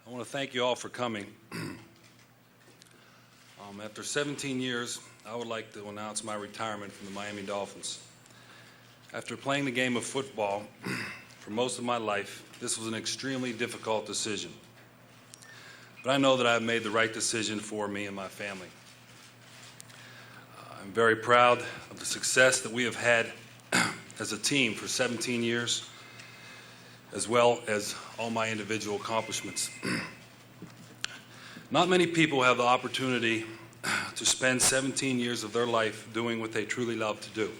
I want to thank you all for coming. After 17 years, I would like to announce my retirement from the Miami Dolphins. After playing the game of football for most of my life, this was an extremely difficult decision. But I know that I've made the right decision for me and my family. I'm very proud of the success that we have had as a team for 17 years, as well as all my individual accomplishments. Not many people have the opportunity to spend 17 years of their life doing what they truly love to do.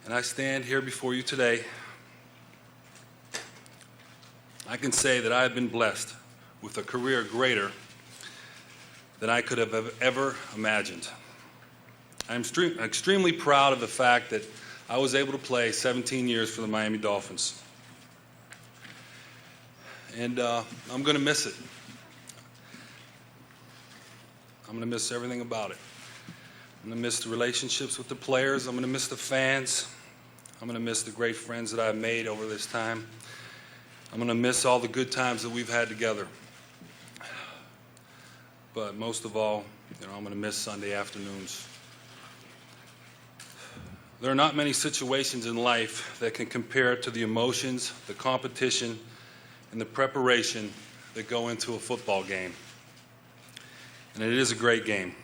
And I stand here before you today. I can say that I have been blessed with a career greater than I could have ever imagined. I'm extremely proud of the fact that I was able to play 17 years for the Miami Dolphins. And I'm going to miss it. I'm going to miss everything about it. I'm going to miss the relationships with the players. I'm going to miss the fans. I'm going to miss the great friends that I've made over this time. I'm going to miss all the good times that we've had together. But most of all, I'm going to miss Sunday afternoons. There are not many situations in life that can compare to the emotions, the competition, and the preparation that go into a football game. And it is a great game.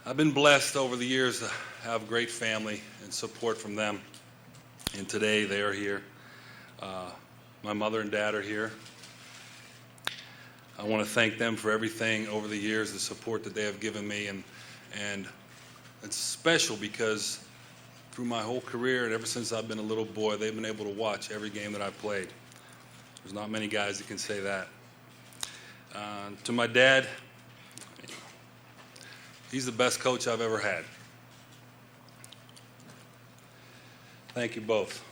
I've been blessed over the years to have great family and support from them. And today they are here. My mother and dad are here. I want to thank them for everything over the years, the support that they have given me. And it's special because through my whole career and ever since I've been a little boy, they've been able to watch every game that I've played. There's not many guys that can say that. To my dad, he's the best coach I've ever had. Thank you both.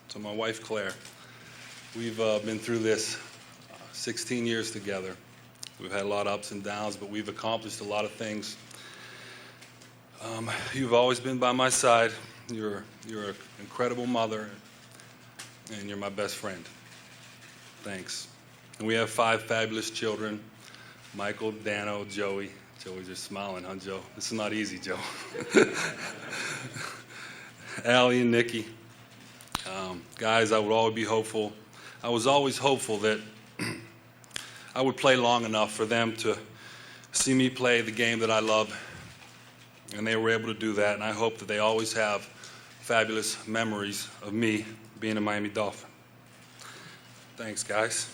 To my wife, Claire, we've been through this 16 years together. We've had a lot of ups and downs, but we've accomplished a lot of things. You've always been by my side. You're an incredible mother, and you're my best friend. Thanks. And we have 5 fabulous children: Michael, Dano, Joey. Joey's just smiling, huh, Joe? This is not easy, Joe. Allie and Nikki. Guys, I would always be hopeful. I was always hopeful that I would play long enough for them to see me play the game that I love, and they were able to do that, and I hope that they always have fabulous memories of me being a Miami Dolphin. Thanks, guys.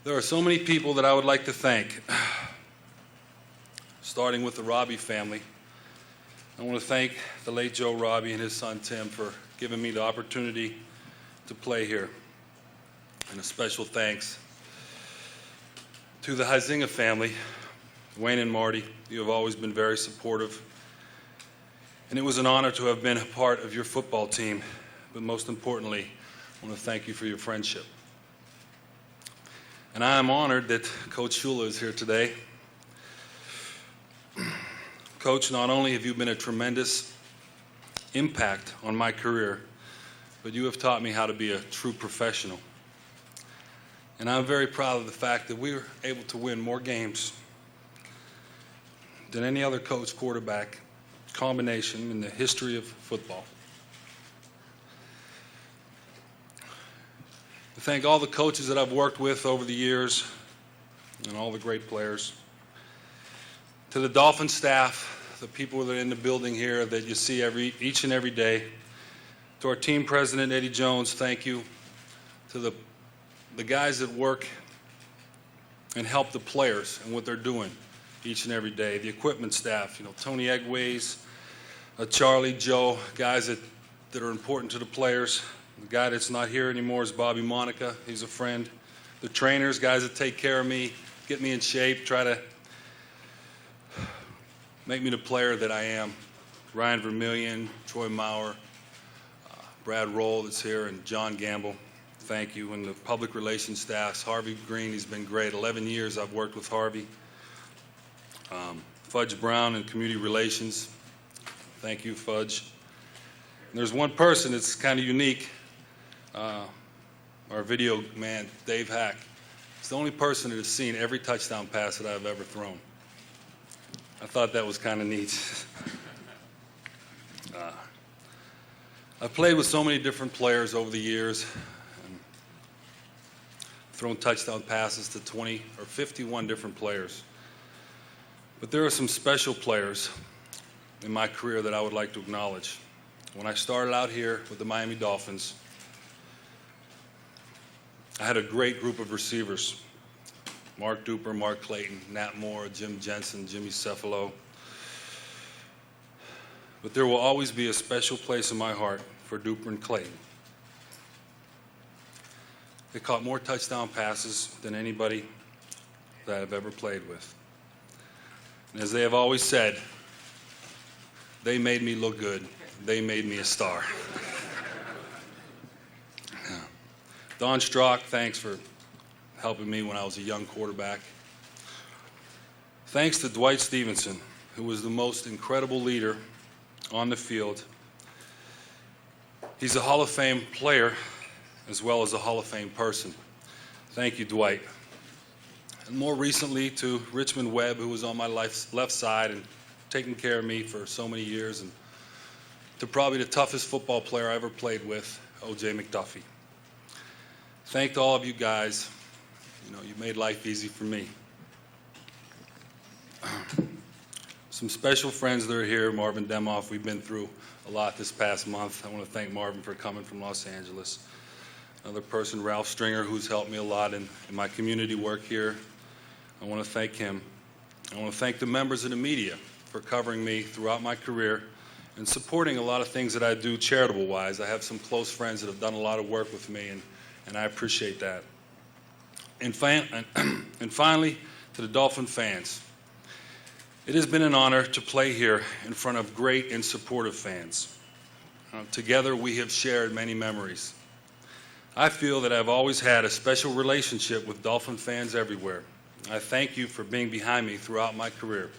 There are so many people that I would like to thank, starting with the Robbie family. I want to thank the late Joe Robbie and his son Tim for giving me the opportunity to play here. And a special thanks to the Huizinga family, Wayne and Marty. You have always been very supportive. And it was an honor to have been a part of your football team. But most importantly, I want to thank you for your friendship. And I am honored that Coach Shula is here today. Coach, not only have you been a tremendous impact on my career, but you have taught me how to be a true professional. And I'm very proud of the fact that we were able to win more games than any other coach quarterback combination in the history of football. I thank all the coaches that I've worked with over the years and all the great players. To the Dolphin staff, the people that are in the building here that you see each and every day. To our team president, Eddie Jones, thank you. To the guys that work and help the players and what they're doing each and every day. The equipment staff, Tony Eggways, Charlie, Joe, guys that are important to the players. The guy that's not here anymore is Bobby Monica. He's a friend. The trainers, guys that take care of me, get me in shape, try to make me the player that I am. Ryan Vermillion, Troy Maurer, Brad Roll that's here, and John Gamble. Thank you. And the public relations staffs, Harvey Green, he's been great. 11 years I've worked with Harvey. Fudge Brown in community relations. Thank you, Fudge. There's one person that's kind of unique, our video man, Dave Hack. He's the only person that has seen every touchdown pass that I've ever thrown. I thought that was kind of neat. I've played with so many different players over the years, and thrown touchdown passes to 20 or 51 different players. But there are some special players in my career that I would like to acknowledge. When I started out here with the Miami Dolphins, I had a great group of receivers. Mark Duper, Mark Clayton, Nat Moore, Jim Jensen, Jimmy Cefalo. But there will always be a special place in my heart for Duper and Clayton. They caught more touchdown passes than anybody that I've ever played with. And as they have always said, they made me look good. They made me a star. Don Shula, thanks for helping me when I was a young quarterback. Thanks to Dwight Stevenson, who was the most incredible leader on the field. He's a Hall of Fame player as well as a Hall of Fame person. Thank you, Dwight. And more recently to Richmond Webb, who was on my left side and taking care of me for so many years, and to probably the toughest football player I ever played with, O.J. McDuffie. Thank all of you guys. You made life easy for me. Some special friends that are here, Marvin Demoff. We've been through a lot this past month. I want to thank Marvin for coming from Los Angeles. Another person, Ralph Stringer, who's helped me a lot in my community work here. I want to thank him. I want to thank the members of the media for covering me throughout my career and supporting a lot of things that I do charitable-wise. I have some close friends that have done a lot of work with me, and I appreciate that. And finally, to the Dolphin fans. It has been an honor to play here in front of great and supportive fans. Together, we have shared many memories. I feel that I've always had a special relationship with Dolphin fans everywhere. I thank you for being behind me throughout my career.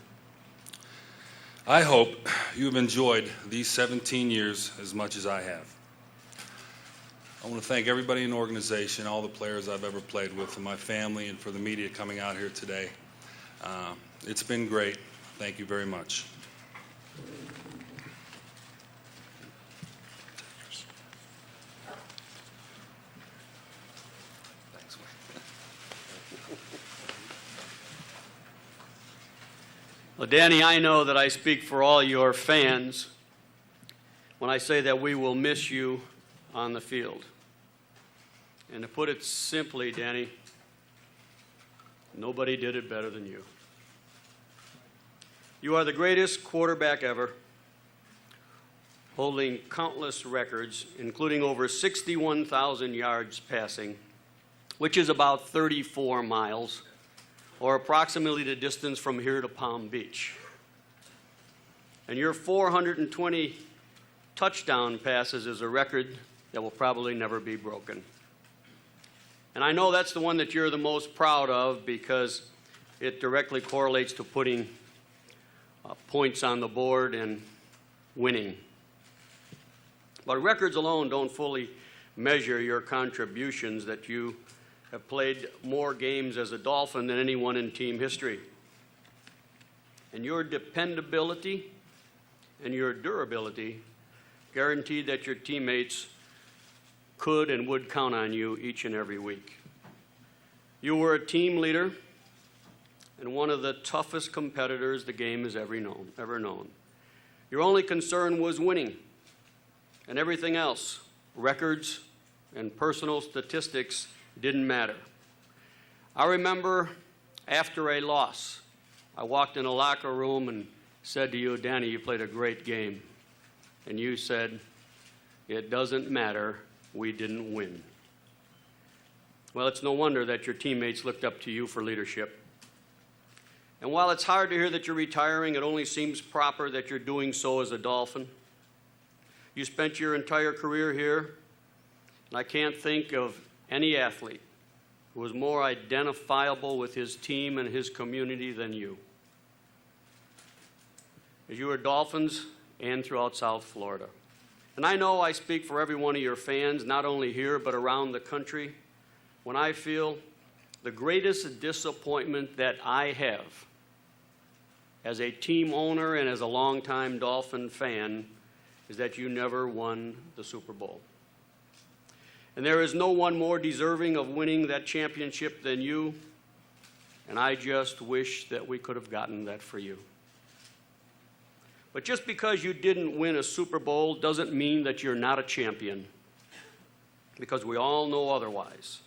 I hope you have enjoyed these 17 years as much as I have. I want to thank everybody in the organization, all the players I've ever played with, and my family, and for the media coming out here today. It's been great. Thank you very much. Thanks. Well, Danny, I know that I speak for all your fans when I say that we will miss you on the field. And to put it simply, Danny, nobody did it better than you. You are the greatest quarterback ever, holding countless records, including over 61,000 yards passing, which is about 34 miles, or approximately the distance from here to Palm Beach. And your 420 touchdown passes is a record that will probably never be broken. And I know that's the one that you're the most proud of because it directly correlates to putting points on the board and winning. But records alone don't fully measure your contributions, that you have played more games as a Dolphin than anyone in team history. And your dependability and your durability guaranteed that your teammates could and would count on you each and every week. You were a team leader and one of the toughest competitors the game has ever known. Your only concern was winning, and everything else, records and personal statistics, didn't matter. I remember after a loss, I walked in a locker room and said to you, Danny, you played a great game. And you said, it doesn't matter, we didn't win. Well, it's no wonder that your teammates looked up to you for leadership. And while it's hard to hear that you're retiring, it only seems proper that you're doing so as a Dolphin. You spent your entire career here, and I can't think of any athlete who was more identifiable with his team and his community than you. As you were Dolphins and throughout South Florida, And I know I speak for every one of your fans, not only here but around the country, when I feel the greatest disappointment that I have as a team owner and as a longtime Dolphin fan is that you never won the Super Bowl. And there is no one more deserving of winning that championship than you, and I just wish that we could have gotten that for you. But just because you didn't win a Super Bowl doesn't mean that you're not a champion, because we all know otherwise.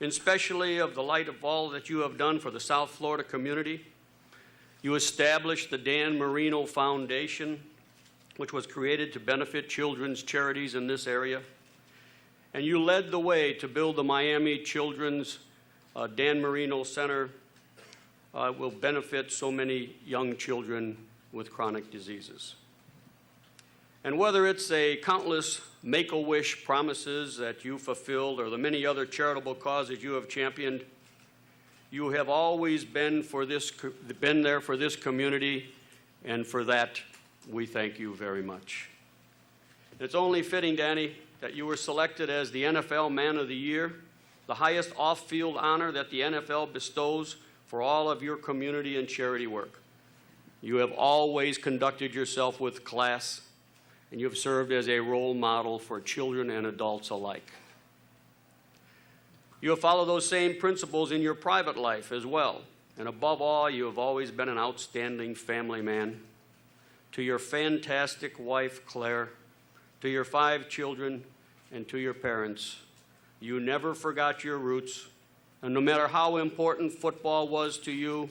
And especially of the light of all that you have done for the South Florida community. You established the Dan Marino Foundation, which was created to benefit children's charities in this area. And you led the way to build the Miami Children's Dan Marino Center, will benefit so many young children with chronic diseases. And whether it's a countless Make-A-Wish promises that you fulfilled or the many other charitable causes you have championed, you have always been there for this community, and for that we thank you very much. It's only fitting, Danny, that you were selected as the NFL Man of the Year, the highest off-field honor that the NFL bestows for all of your community and charity work. You have always conducted yourself with class, and you have served as a role model for children and adults alike. You have followed those same principles in your private life as well, and above all, you have always been an outstanding family man. To your fantastic wife, Claire, to your 5 children, and to your parents, you never forgot your roots, and no matter how important football was to you,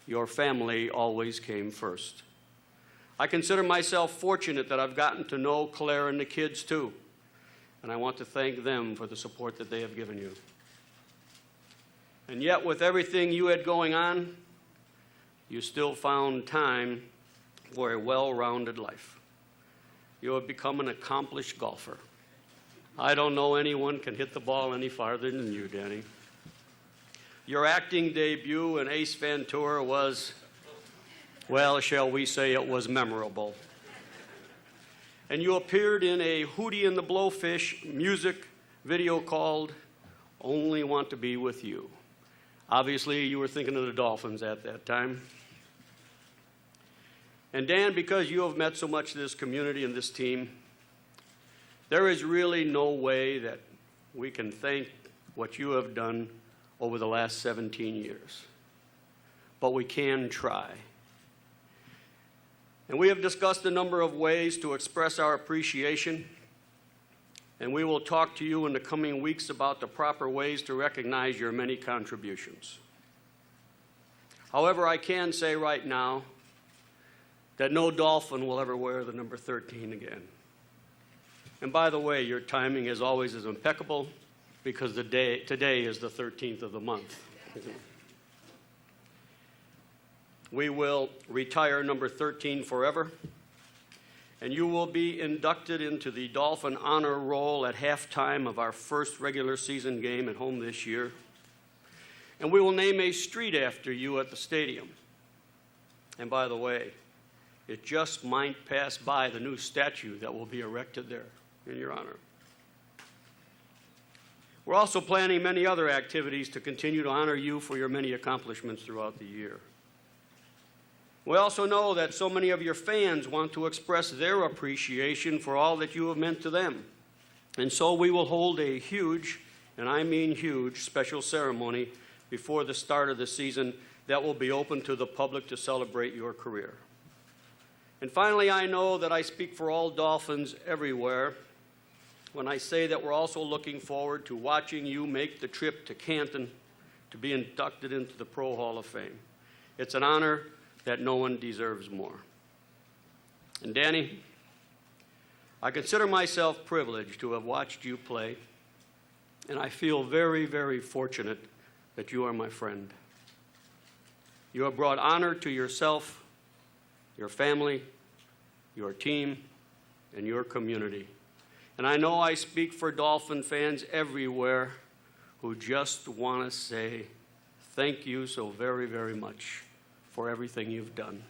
your family always came first. I consider myself fortunate that I've gotten to know Claire and the kids too, and I want to thank them for the support that they have given you. And yet, with everything you had going on, you still found time for a well-rounded life. You have become an accomplished golfer. I don't know anyone can hit the ball any farther than you, Danny. Your acting debut in Ace Ventura was, well, shall we say it was memorable. And you appeared in a Hootie and the Blowfish music video called Only Want to Be With You. Obviously, you were thinking of the Dolphins at that time. And Dan, because you have met so much of this community and this team, there is really no way that we can thank what you have done over the last 17 years. But we can try. And we have discussed a number of ways to express our appreciation, and we will talk to you in the coming weeks about the proper ways to recognize your many contributions. However, I can say right now that no Dolphin will ever wear the number 13 again. And by the way, your timing as always is impeccable, because today is the 13th of the month. We will retire number 13 forever, and you will be inducted into the Dolphin Honor Roll at halftime of our first regular season game at home this year. And we will name a street after you at the stadium. And by the way, it just might pass by the new statue that will be erected there in your honor. We're also planning many other activities to continue to honor you for your many accomplishments throughout the year. We also know that so many of your fans want to express their appreciation for all that you have meant to them. And so we will hold a huge, and I mean huge, special ceremony before the start of the season that will be open to the public to celebrate your career. And finally, I know that I speak for all Dolphins everywhere when I say that we're also looking forward to watching you make the trip to Canton to be inducted into the Pro Hall of Fame. It's an honor that no one deserves more. And Danny, I consider myself privileged to have watched you play, and I feel very, very fortunate that you are my friend. You have brought honor to yourself, your family, your team, and your community. And I know I speak for Dolphin fans everywhere who just want to say thank you so very, very much for everything you've done.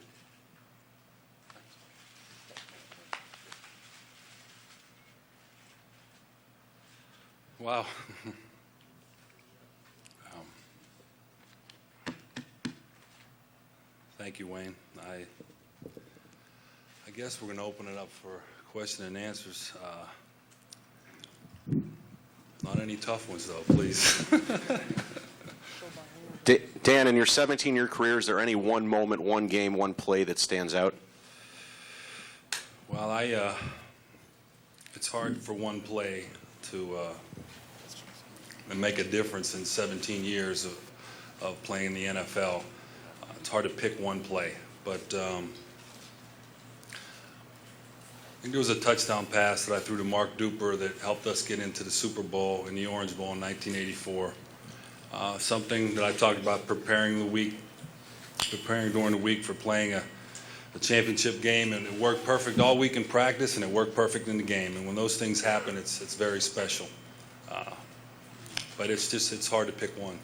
Wow. Thank you, Wayne. I guess we're going to open it up for question and answers. Not any tough ones, though, please. Dan, in your 17-year career, is there any one moment, one game, one play that stands out? Well, it's hard for one play to make a difference in 17 years of playing in the NFL. It's hard to pick one play, but I think there was a touchdown pass that I threw to Mark Duper that helped us get into the Super Bowl in the Orange Bowl in 1984. Something that I talked about preparing during the week for playing a championship game, and it worked perfect all week in practice, and it worked perfect in the game. And when those things happen, it's very special. But it's hard to pick one.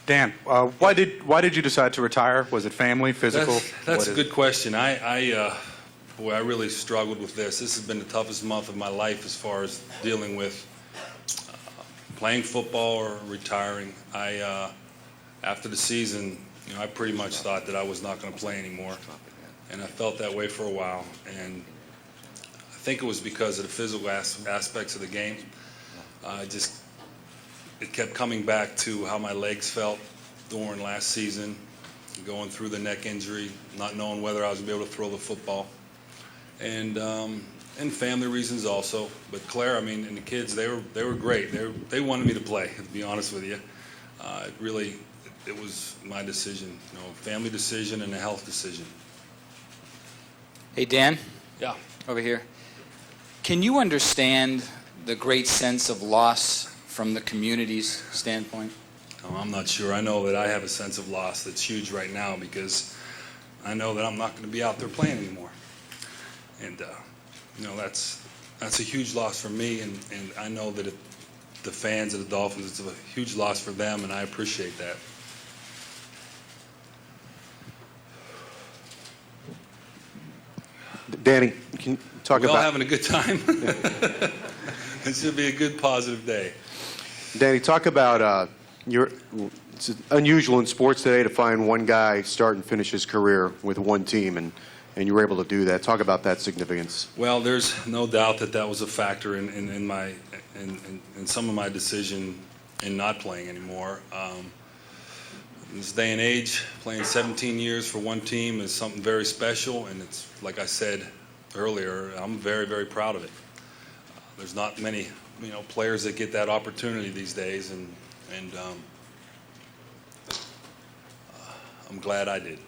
Dan, why did you decide to retire? Was it family, physical? That's a good question. I really struggled with this. This has been the toughest month of my life as far as dealing with playing football or retiring. After the season, I pretty much thought that I was not going to play anymore, and I felt that way for a while. And I think it was because of the physical aspects of the game. It kept coming back to how my legs felt during last season, going through the neck injury, not knowing whether I was going to be able to throw the football, and family reasons also. But Claire, and the kids, they were great. They wanted me to play, to be honest with you. It was my decision, family decision and a health decision. Hey, Dan, Yeah. over here. Can you understand the great sense of loss from the community's standpoint? I'm not sure. I know that I have a sense of loss that's huge right now because I know that I'm not going to be out there playing anymore. And, that's a huge loss for me, and I know that the fans of the Dolphins, it's a huge loss for them, and I appreciate that. Danny, can you talk We're all about having a good time. It should be a good, positive day. Danny? Talk about it's unusual in sports today to find one guy start and finish his career with one team, and you were able to do that. Talk about that significance. Well, there's no doubt that was a factor in some of my decision in not playing anymore. In this day and age, playing 17 years for one team is something very special, and it's, like I said earlier, I'm very, very proud of it. There's not many, players that get that opportunity these days, and I'm glad I did.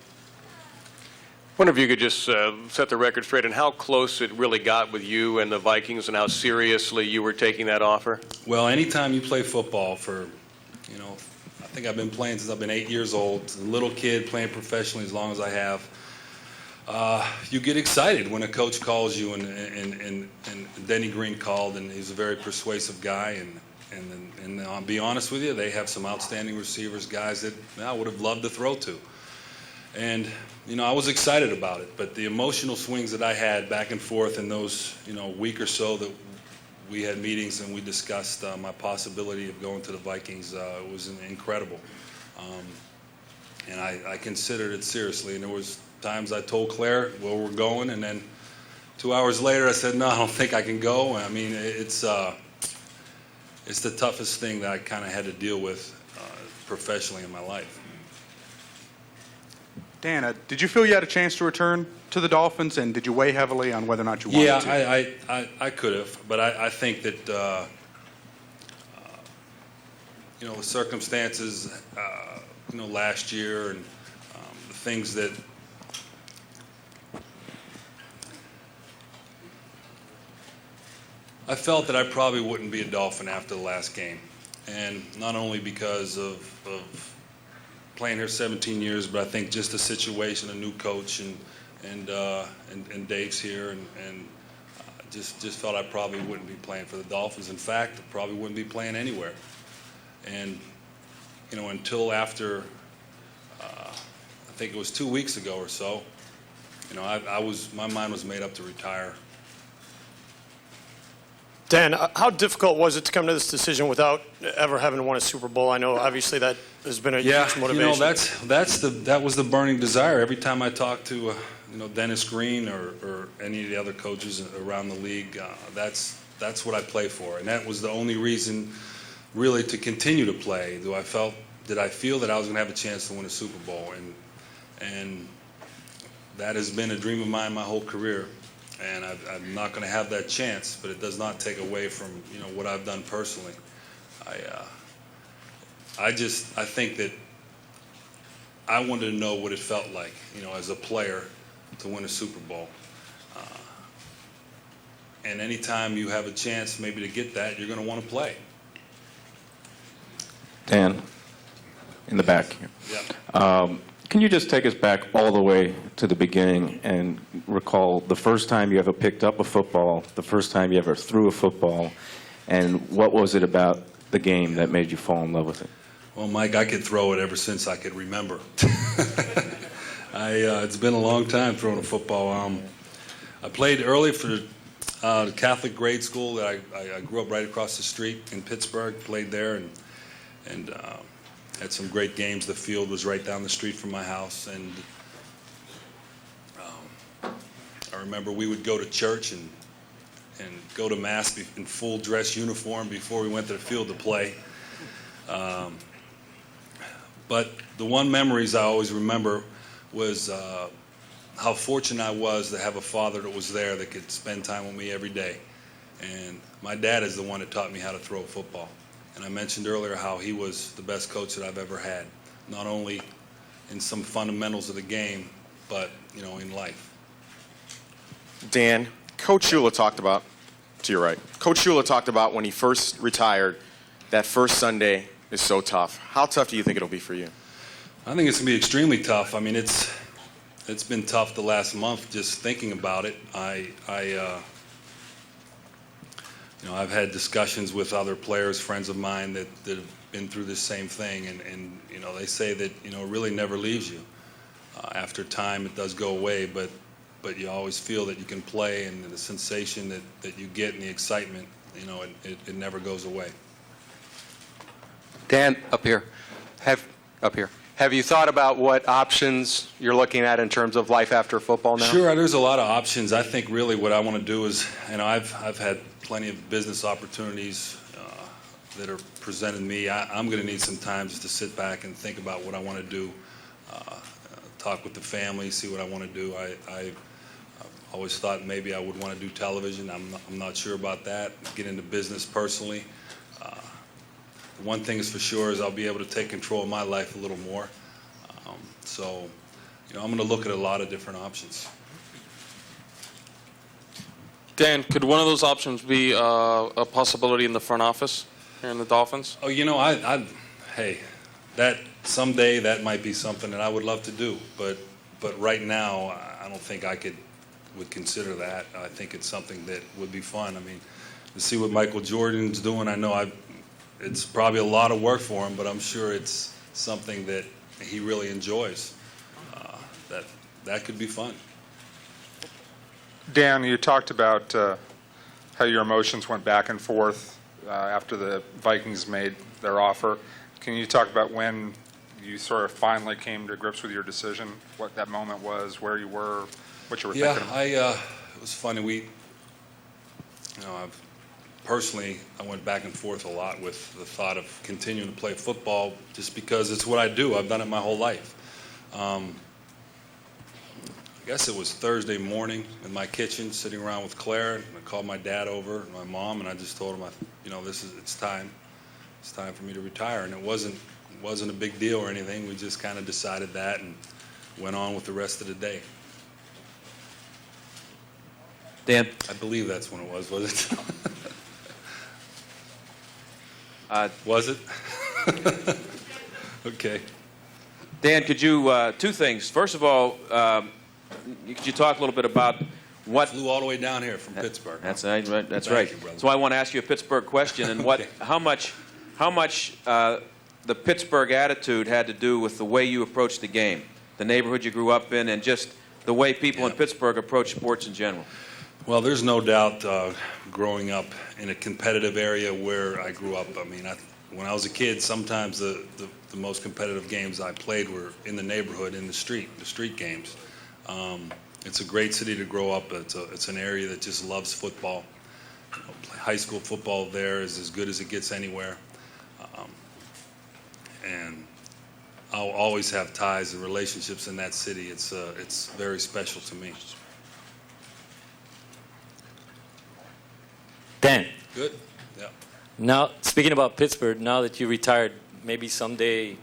Wonder if you could just set the record straight on how close it really got with you and the Vikings and how seriously you were taking that offer? Well, anytime you play football for, I think I've been playing since I've been 8 years old, a little kid playing professionally as long as I have, you get excited when a coach calls you, and Denny Green called, and he's a very persuasive guy, and I'll be honest with you, they have some outstanding receivers, guys that I would have loved to throw to. And, I was excited about it, but the emotional swings that I had back and forth in those, week or so that we had meetings and we discussed my possibility of going to the Vikings, was incredible. And I considered it seriously, and there was times I told Claire where we're going, and then 2 hours later I said, no, I don't think I can go. It's the toughest thing that I kind of had to deal with professionally in my life. Dan, did you feel you had a chance to return to the Dolphins, and did you weigh heavily on whether or not you wanted to? Yeah, I could have, but I think that the circumstances, last year, and the things that I felt that I probably wouldn't be a Dolphin after the last game, and not only because of playing here 17 years, but I think just the situation, a new coach, and Dave's here, and just felt I probably wouldn't be playing for the Dolphins. In fact, I probably wouldn't be playing anywhere. And until after, I think it was 2 weeks ago or so, my mind was made up to retire. Dan, how difficult was it to come to this decision without ever having won a Super Bowl? I know obviously that has been a Yeah, huge motivation. that was the burning desire. Every time I talk to Dennis Green or any of the other coaches around the league, that's what I play for, and that was the only reason really to continue to play. Did I feel that I was going to have a chance to win a Super Bowl, and that has been a dream of mine my whole career. And I'm not going to have that chance, but it does not take away from what I've done personally. I think that I wanted to know what it felt like, as a player, to win a Super Bowl. And anytime you have a chance maybe to get that, you're going to want to play. Dan, in the back here. Yeah. Can you just take us back all the way to the beginning and recall the first time you ever picked up a football, the first time you ever threw a football, and what was it about the game that made you fall in love with it? Well, Mike, I could throw it ever since I could remember. It's been a long time throwing a football. I played early for the Catholic grade school that I grew up right across the street in Pittsburgh, played there, and had some great games. The field was right down the street from my house, and I remember we would go to church and go to mass in full dress uniform before we went to the field to play. But the one memories I always remember was how fortunate I was to have a father that was there that could spend time with me every day. And my dad is the one that taught me how to throw a football. And I mentioned earlier how he was the best coach that I've ever had, not only in some fundamentals of the game, but in life. Dan, Coach Shula talked about, to your right, Coach Shula talked about when he first retired, that first Sunday is so tough. How tough do you think it'll be for you? I think it's going to be extremely tough. I mean, it's been tough the last month just thinking about it. I've had discussions with other players, friends of mine that have been through this same thing, and they say that it really never leaves you. After time, it does go away, but you always feel that you can play, and the sensation that you get and the excitement, it never goes away. Dan, up here. Have you thought about what options you're looking at in terms of life after football now? Sure, there's a lot of options. I think really what I want to do is, I've had plenty of business opportunities that are presented me. I'm going to need some time just to sit back and think about what I want to do, talk with the family, see what I want to do. I've always thought maybe I would want to do television. I'm not sure about that. Get into business personally. One thing is for sure is I'll be able to take control of my life a little more. So, I'm going to look at a lot of different options. Dan, could one of those options be a possibility in the front office here in the Dolphins? Oh, hey, that someday that might be something that I would love to do, but right now I don't think I would consider that. I think it's something that would be fun. I mean, to see what Michael Jordan's doing, I know it's probably a lot of work for him, but I'm sure it's something that he really enjoys. That could be fun. Dan, you talked about how your emotions went back and forth after the Vikings made their offer. Can you talk about when you sort of finally came to grips with your decision, what that moment was, where you were, what you were thinking about? It was funny. Personally, I went back and forth a lot with the thought of continuing to play football just because it's what I do. I've done it my whole life. I guess it was Thursday morning in my kitchen, sitting around with Claire, and I called my dad over and my mom, and I just told them, it's time. It's time for me to retire. And it wasn't a big deal or anything. We just kind of decided that and went on with the rest of the day. Dan? I believe that's when it was it? Was it? Okay. Dan, could you, two things. First of all, could you talk a little bit about what... Flew all the way down here from Pittsburgh. That's right. That's Thank right. you, brother. So I want to ask you a Pittsburgh question, and Okay. how much the Pittsburgh attitude had to do with the way you approached the game, the neighborhood you grew up in, and just the way people in Pittsburgh approach sports in general. Well, there's no doubt growing up in a competitive area where I grew up. I mean, when I was a kid, sometimes the most competitive games I played were in the neighborhood, in the street games. It's a great city to grow up. It's an area that just loves football. High school football there is as good as it gets anywhere. And I'll always have ties and relationships in that city. It's very special to me. Dan, Good? Yeah. now speaking about Pittsburgh, now that you retired, maybe someday, do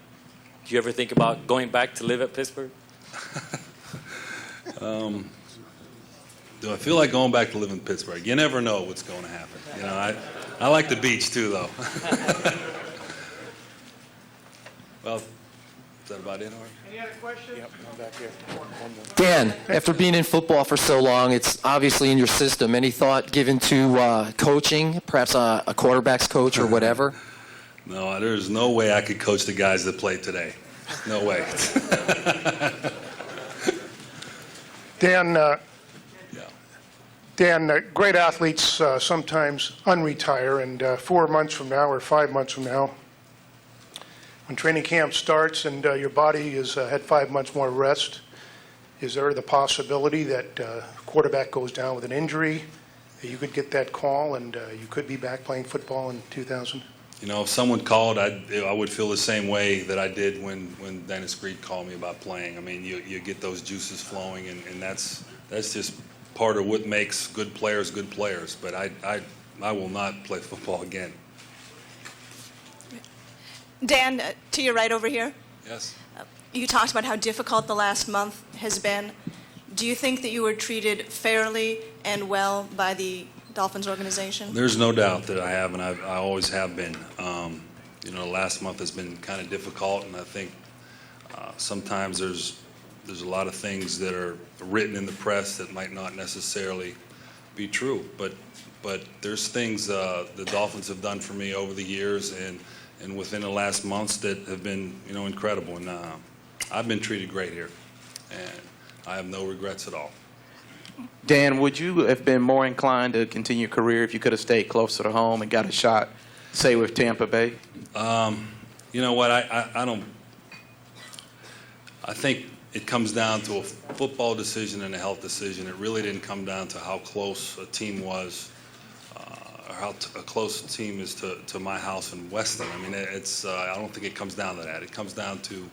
you ever think about going back to live at Pittsburgh? Do I feel like going back to live in Pittsburgh? You never know what's going to happen. You know, I like the beach too, though. Well, is that about it, Art? Any other questions? Yep, Come back here. Dan, after being in football for so long, it's obviously in your system. Any thought given to coaching, perhaps a quarterback's coach or whatever? No, there's no way I could coach the guys that play today. No way. Dan, great athletes sometimes unretire, and 4 months from now or 5 months from now, when training camp starts and your body has had 5 months more rest, is there the possibility that quarterback goes down with an injury, that you could get that call and you could be back playing football in 2000? You know, if someone called, I would feel the same way that I did when Dennis Green called me about playing. I mean, you get those juices flowing, and that's just part of what makes good players. But I will not play football again. Dan, to your right over here, Yes. you talked about how difficult the last month has been. Do you think that you were treated fairly and well by the Dolphins organization? There's no doubt that I have, and I always have been. You know, the last month has been kind of difficult, and I think sometimes there's a lot of things that are written in the press that might not necessarily be true. But there's things the Dolphins have done for me over the years and within the last months that have been, you know, incredible. And I've been treated great here, and I have no regrets at all. Dan, would you have been more inclined to continue your career if you could have stayed closer to home and got a shot, say, with Tampa Bay? You know what? I don't. I think it comes down to a football decision and a health decision. It really didn't come down to how close a team was, or how close a team is to my house in Weston. I mean, I don't think it comes down to that. It comes down to,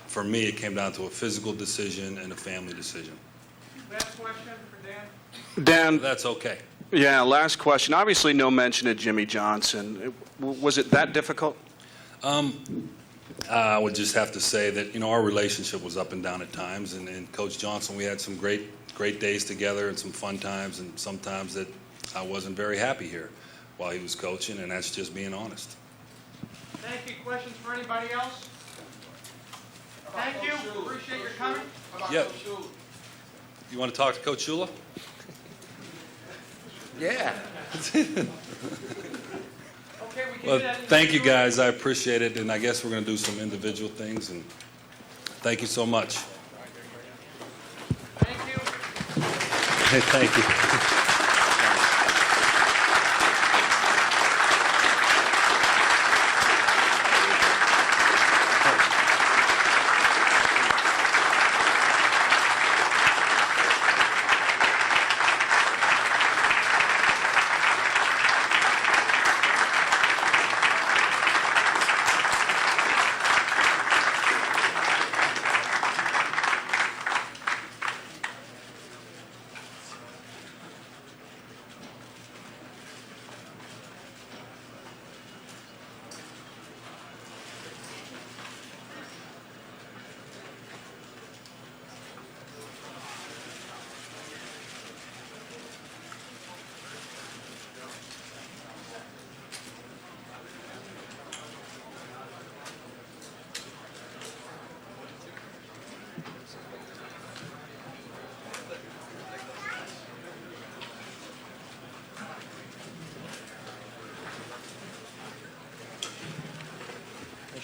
for me, it came down to a physical decision and a family decision. Last question for Dan. Dan, That's okay. yeah, last question. Obviously, no mention of Jimmy Johnson. Was it that difficult? I would just have to say that, you know, our relationship was up and down at times, and Coach Johnson, we had some great days together and some fun times, and sometimes that I wasn't very happy here while he was coaching, and that's just being honest. Thank you. Questions for anybody else? Thank you. Appreciate your coming. Yeah. You want to talk to Coach Shula? Yeah. Well, thank you guys. I appreciate it, and I guess we're going to do some individual things, and thank you so much. Thank you. Hey, thank you.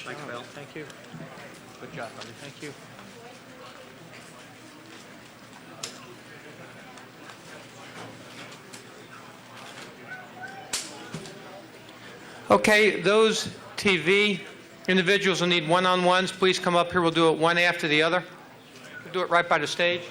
Thanks, Bill. Thank you. Good job, buddy. Thank you. Okay, those TV individuals who need one-on-ones, please come up here. We'll do it one after the other. We'll do it right by the stage.